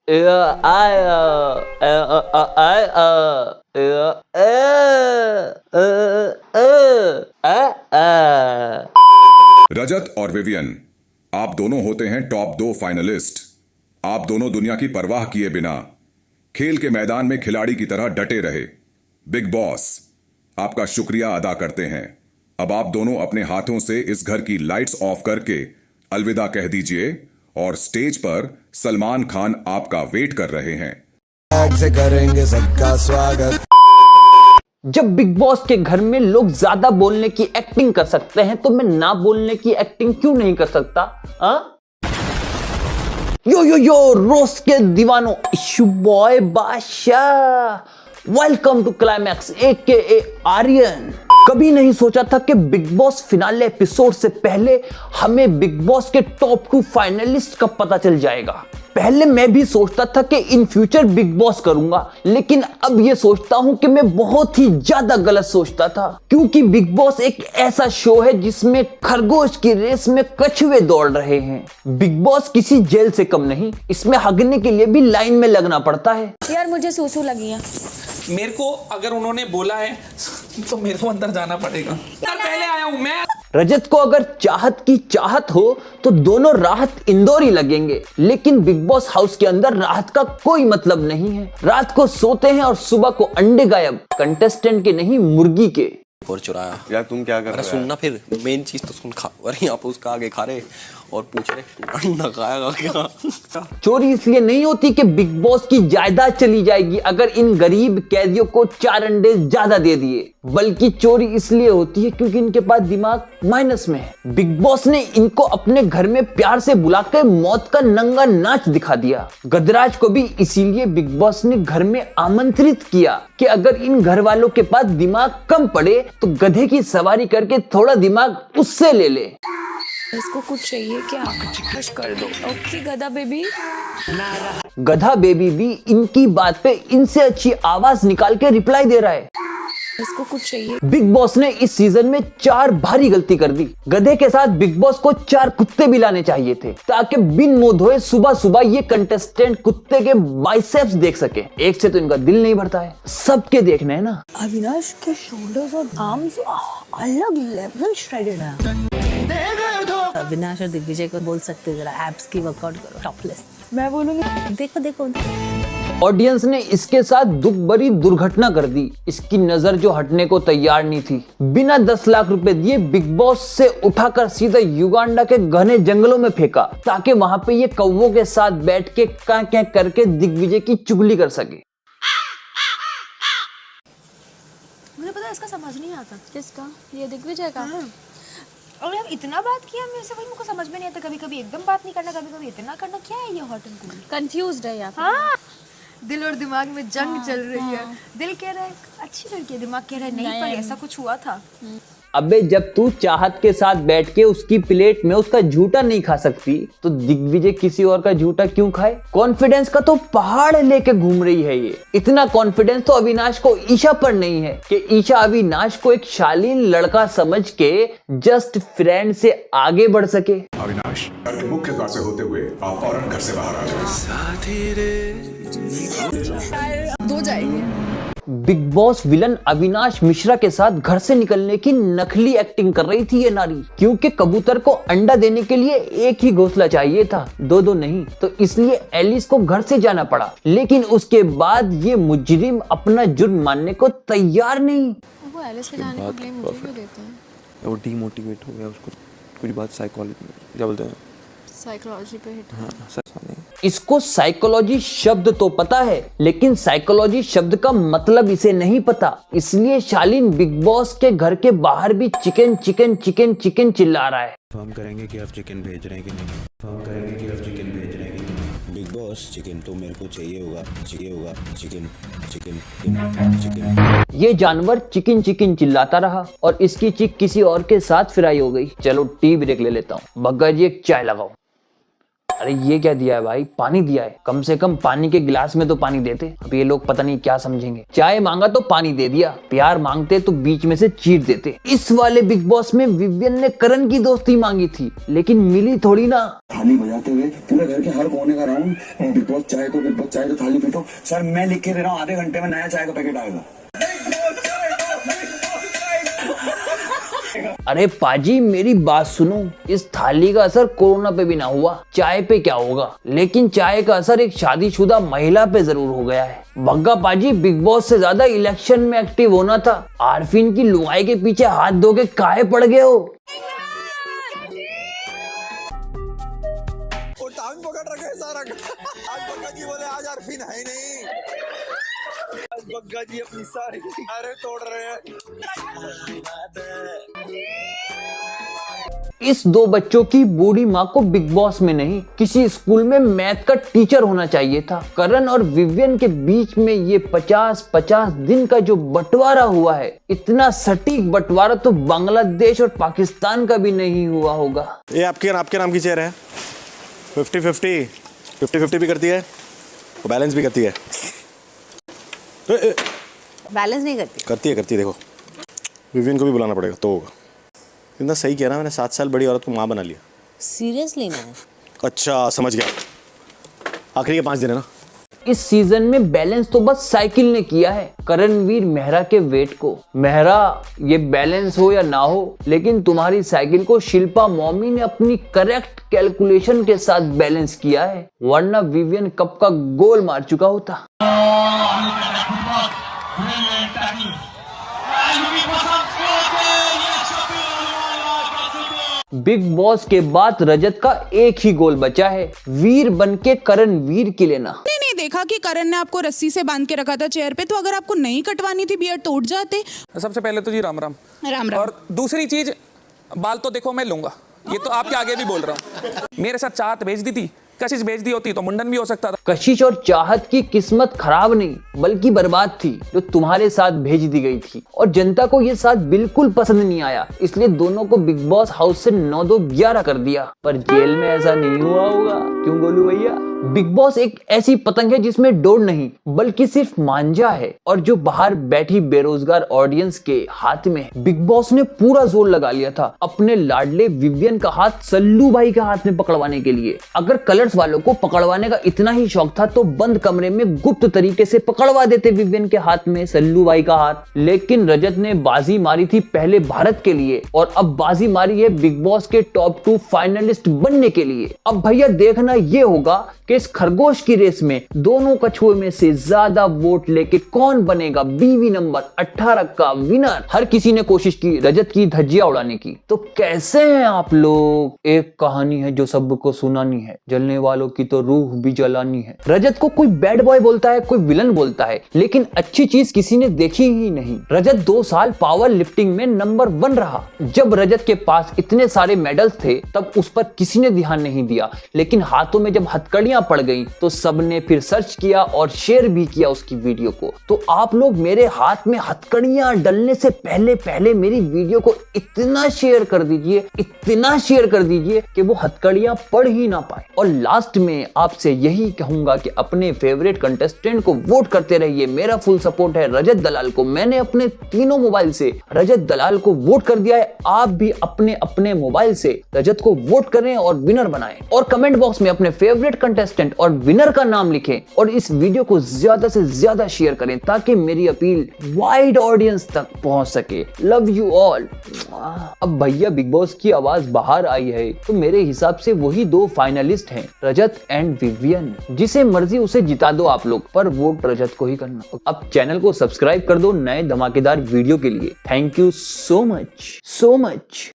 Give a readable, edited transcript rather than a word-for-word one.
रजत और विवियन, आप दोनों होते हैं टॉप 2 फाइनलिस्ट। आप दोनों दुनिया की परवाह किए बिना खेल के मैदान में खिलाड़ी की तरह डटे रहे। बिग बॉस आपका शुक्रिया अदा करते हैं। अब आप दोनों अपने हाथों से इस घर की लाइट्स ऑफ करके अलविदा कह दीजिए और स्टेज पर सलमान खान आपका वेट कर रहे हैं। करेंगे सबका स्वागत। जब बिग बॉस के घर में लोग ज्यादा बोलने की एक्टिंग कर सकते हैं तो मैं ना बोलने की एक्टिंग क्यों नहीं कर सकता? यो रोस्ट के दीवानों, इशू बॉय बादशाह, welcome to climax AKA Aryan. कभी नहीं सोचा था कि बिग बॉस फिनाले एपिसोड से पहले हमें बिग बॉस के टॉप 2 फाइनलिस्ट का पता चल जाएगा। पहले मैं भी सोचता था कि इन फ्यूचर बिग बॉस करूंगा, लेकिन अब ये सोचता हूं कि मैं बहुत ही ज्यादा गलत सोचता था, क्योंकि बिग बॉस एक ऐसा शो है जिसमें खरगोश की रेस में कछुए दौड़ रहे हैं। बिग बॉस किसी जेल से कम नहीं, इसमें हगने के लिए भी लाइन में लगना पड़ता है। यार मुझे सूसू लगी है। मेरे को अगर उन्होंने बोला है तो मेरे को अंदर जाना पड़ेगा। पहले आया हूं मैं। रजत को अगर चाहत की चाहत हो तो दोनों राहत इंदौरी लगेंगे, लेकिन बिग बॉस हाउस के अंदर राहत का कोई मतलब नहीं है। रात को सोते हैं और सुबह को अंडे गायब, कंटेस्टेंट के नहीं मुर्गी के। और चुराया यार तुम क्या कर रहे हो? अरे सुनना, फिर मेन चीज तो सुन। खा अरे यहाँ पे उसका आगे खा रहे और पूछ रहे अंडा खाएगा क्या? चोरी इसलिए नहीं होती कि बिग बॉस की जायदाद चली जाएगी अगर इन गरीब कैदियों को 4 अंडे ज्यादा दे दिए, बल्कि चोरी इसलिए होती है क्योंकि इनके पास दिमाग माइनस में है। बिग बॉस ने इनको अपने घर में प्यार से बुलाकर मौत का नंगा नाच दिखा दिया। गदराज को भी इसीलिए बिग बॉस ने घर में आमंत्रित किया कि अगर इन घर वालों के पास दिमाग कम पड़े तो गधे की सवारी करके थोड़ा दिमाग उससे ले ले। इसको कुछ चाहिए क्या? खुश कर दो। ओके गधा बेबी। गधा बेबी भी इनकी बात पे इनसे अच्छी आवाज निकाल के रिप्लाई दे रहा है। इसको कुछ चाहिए। बिग बॉस ने इस सीजन में 4 भारी गलती कर दी। गधे के साथ बिग बॉस को 4 कुत्ते भी लाने चाहिए थे ताकि बिन मुंह धोए सुबह सुबह ये कंटेस्टेंट कुत्ते के बाइसेप्स देख सके। एक से तो इनका दिल नहीं भरता है, सबके देखना है ना। अविनाश के शोल्डर्स और आर्म्स अलग लेवल श्रेडेड है। अविनाश और दिग्विजय को बोल सकते हैं जरा एब्स की वर्कआउट करो टॉपलेस। मैं बोलूंगी देखो देखो। ऑडियंस ने इसके साथ दुख भरी दुर्घटना कर दी। इसकी नजर जो हटने को तैयार नहीं थी, बिना 10 लाख रुपए दिए बिग बॉस से उठाकर सीधा युगांडा के घने जंगलों में फेंका ताकि वहां पे ये कौवों के साथ बैठ के क्या करके दिग्विजय की चुगली कर सके। मुझे पता है इसका समझ नहीं आता। किसका? ये दिग्विजय का। और यार इतना बात किया मेरे से, वही मुझको समझ में नहीं आता। कभी कभी एकदम बात नहीं करना, कभी कभी इतना करना। क्या है ये हॉट एंड कूल? कंफ्यूज्ड है यार। हाँ, दिल और दिमाग में जंग चल रही है। दिल कह रहा है अच्छी लड़की है, दिमाग कह रहा है नहीं, पर ऐसा कुछ हुआ था। अबे जब तू चाहत के साथ बैठ के उसकी प्लेट में उसका झूठा नहीं खा सकती तो दिग्विजय किसी और का झूठा क्यों खाए? कॉन्फिडेंस का तो पहाड़ लेके घूम रही है ये। इतना कॉन्फिडेंस तो अविनाश को ईशा पर नहीं है कि ईशा अविनाश को एक शालीन लड़का समझ के जस्ट फ्रेंड से आगे बढ़ सके। अविनाश, घर के मुख्य द्वार से होते हुए आप फौरन घर से बाहर आ जाए। दो जाएंगे। Big boss villain Avinash Mishra के साथ घर से निकलने की नकली एक्टिंग कर रही थी ये नारी, क्योंकि कबूतर को अंडा देने के लिए एक ही घोंसला चाहिए था, 2 नहीं। तो इसलिए एलिस को घर से जाना पड़ा, लेकिन उसके बाद ये मुजरिम अपना जुर्म मानने को तैयार नहीं। वो एलिस के जाने का ब्लेम मुझे क्यों देते हैं? वो डीमोटिवेट हो गया, उसको कुछ बात साइकोलॉजी क्या बोलते हैं, साइकोलॉजी पे हिट। हाँ, इसको साइकोलॉजी शब्द तो पता है, लेकिन साइकोलॉजी शब्द का मतलब इसे नहीं पता। इसलिए शालीन बिग बॉस के घर के बाहर भी चिकन चिकन चिकन चिकन चिल्ला रहा है। फॉर्म करेंगे कि आप चिकन भेज रहे हैं कि नहीं? फॉर्म करेंगे कि आप चिकन भेज रहे हैं कि नहीं? बिग बॉस चिकन तो मेरे को चाहिए होगा चिकन चिकन चिकन। ये जानवर चिकन चिकन चिल्लाता रहा और इसकी चिक किसी और के साथ फ्राई हो गई। चलो टी ब्रेक ले लेता हूँ, भग्गा जी एक चाय लगाओ। अरे ये क्या दिया है भाई? पानी दिया है। कम से कम पानी के गिलास में तो पानी देते। अब ये लोग पता नहीं क्या समझेंगे। चाय मांगा तो पानी दे दिया, प्यार मांगते तो बीच में से चीर देते। इस वाले बिग बॉस में विवियन ने करण की दोस्ती मांगी थी, लेकिन मिली थोड़ी ना। थाली बजाते हुए पूरे घर के हर कोने का राउंड, बिग बॉस चाय तो थाली पीटो। सर मैं लिख के दे रहा हूँ, आधे घंटे में नया चाय का पैकेट आएगा। अरे पाजी मेरी बात सुनो, इस थाली का असर कोरोना पे भी ना हुआ, चाय पे क्या होगा? लेकिन चाय का असर एक शादीशुदा महिला पे जरूर हो गया है। भग्गा पाजी, बिग बॉस से ज्यादा इलेक्शन में एक्टिव होना था। आरफीन की लुगाई के पीछे हाथ धो के काहे पड़ गए हो? टांग पकड़ रखे सारा। आज बग्गा जी बोले आज आरफीन है नहीं, आज बग्गा जी अपनी सारी अरे तोड़ रहे हैं। इस दो बच्चों की बूढ़ी माँ को बिग बॉस में नहीं, किसी स्कूल में मैथ का टीचर होना चाहिए था। करण और विवियन के बीच में ये 50-50 दिन का जो बंटवारा हुआ है, इतना सटीक बंटवारा तो बांग्लादेश और पाकिस्तान का भी नहीं हुआ होगा। ये आपके नाम की चेयर है। 50-50 भी करती है, बैलेंस भी करती है। बैलेंस नहीं करती है देखो, विवियन को भी बुलाना पड़ेगा तो होगा। इतना सही किया ना मैंने, 7 साल बड़ी औरत को माँ बना लिया। सीरियसली ना? अच्छा समझ गया, आखिरी के 5 दिन है ना। इस सीजन में बैलेंस तो बस साइकिल ने किया है करणवीर मेहरा के वेट को। मेहरा, ये बैलेंस हो या ना हो, लेकिन तुम्हारी साइकिल को शिल्पा मॉमी ने अपनी करेक्ट कैलकुलेशन के साथ बैलेंस किया है, वरना विवियन कप का गोल मार चुका होता। बिग बॉस के बाद रजत का एक ही गोल बचा है, वीर बनके करणवीर के लेना। नहीं देखा कि करण ने आपको रस्सी से बांध के रखा था चेयर पे, तो अगर आपको नहीं कटवानी थी बियर्ड तो उठ जाते। सबसे पहले तो जी राम राम। और दूसरी चीज, बाल तो देखो मैं लूंगा, ये तो आपके आगे भी बोल रहा हूँ। मेरे साथ चाहत भेज दी थी, कशिश भेज दी होती तो मुंडन भी हो सकता था। कशिश और चाहत की किस्मत खराब नहीं बल्कि बर्बाद थी, जो तुम्हारे साथ भेज दी गई थी, और जनता को ये साथ बिल्कुल पसंद नहीं आया, इसलिए दोनों को बिग बॉस हाउस से 9-2-11 कर दिया। पर जेल में ऐसा नहीं हुआ होगा, क्यों गोलू भैया? बिग बॉस एक ऐसी पतंग है जिसमें डोर नहीं बल्कि सिर्फ मांझा है, और जो बाहर बैठी बेरोजगार ऑडियंस के हाथ में बिग बॉस ने पूरा जोर लगा लिया था अपने लाडले विवियन का हाथ सल्लू भाई के हाथ में पकड़वाने के लिए। अगर कलर्स वालों को पकड़वाने का इतना ही शौक था तो बंद कमरे में गुप्त तरीके से पकड़वा देते विवियन के हाथ में सल्लू भाई का हाथ। लेकिन रजत ने बाजी मारी थी पहले भारत के लिए, और अब बाजी मारी है बिग बॉस के टॉप 2 फाइनलिस्ट बनने के लिए। अब भैया देखना ये होगा कि इस खरगोश की रेस में दोनों कछुए में से ज्यादा वोट लेके कौन बनेगा बीवी नंबर 18 का विनर। हर किसी ने कोशिश की रजत की धज्जियां उड़ाने की। तो कैसे हैं आप लोग? एक कहानी है जो सबको सुनानी है, जलने वालों की तो रूह भी जलानी है। रजत को कोई बैड बॉय बोलता है, कोई विलन बोलता है, लेकिन अच्छी चीज किसी ने देखी ही नहीं। रजत 2 साल पावर लिफ्टिंग में नंबर 1 रहा। जब रजत के पास इतने सारे मेडल्स थे तब उस पर किसी ने ध्यान नहीं दिया, लेकिन हाथों में जब हथकड़ियां पड़ गई तो सबने फिर सर्च किया और शेयर भी किया उसकी वीडियो को। तो आप लोग मेरे हाथ में हथकड़ियां डलने से पहले मेरी वीडियो को इतना शेयर कर दीजिए कि वो हथकड़ियां पड़ ही ना पाए। और लास्ट में आपसे यही कहूंगा कि अपने फेवरेट कंटेस्टेंट को वोट करते रहिए। मेरा फुल सपोर्ट है रजत दलाल को। मैंने अपने तीनों मोबाइल से रजत दलाल को वोट कर दिया है। आप भी अपने अपने मोबाइल से रजत को वोट करें और विनर बनाएं, और कमेंट बॉक्स में अपने फेवरेट कंटेस्टेंट और विनर का नाम लिखें, और इस वीडियो को ज्यादा से ज्यादा शेयर करें ताकि मेरी अपील वाइड ऑडियंस तक पहुंच सके। Love you all. अब भैया बिग बॉस की आवाज बाहर आई है तो मेरे हिसाब से वही 2 फाइनलिस्ट हैं, रजत एंड विवियन। जिसे मर्जी उसे जिता दो आप लोग, पर वोट रजत को ही करना। अब चैनल को सब्सक्राइब कर दो नए धमाकेदार वीडियो के लिए। Thank you so much.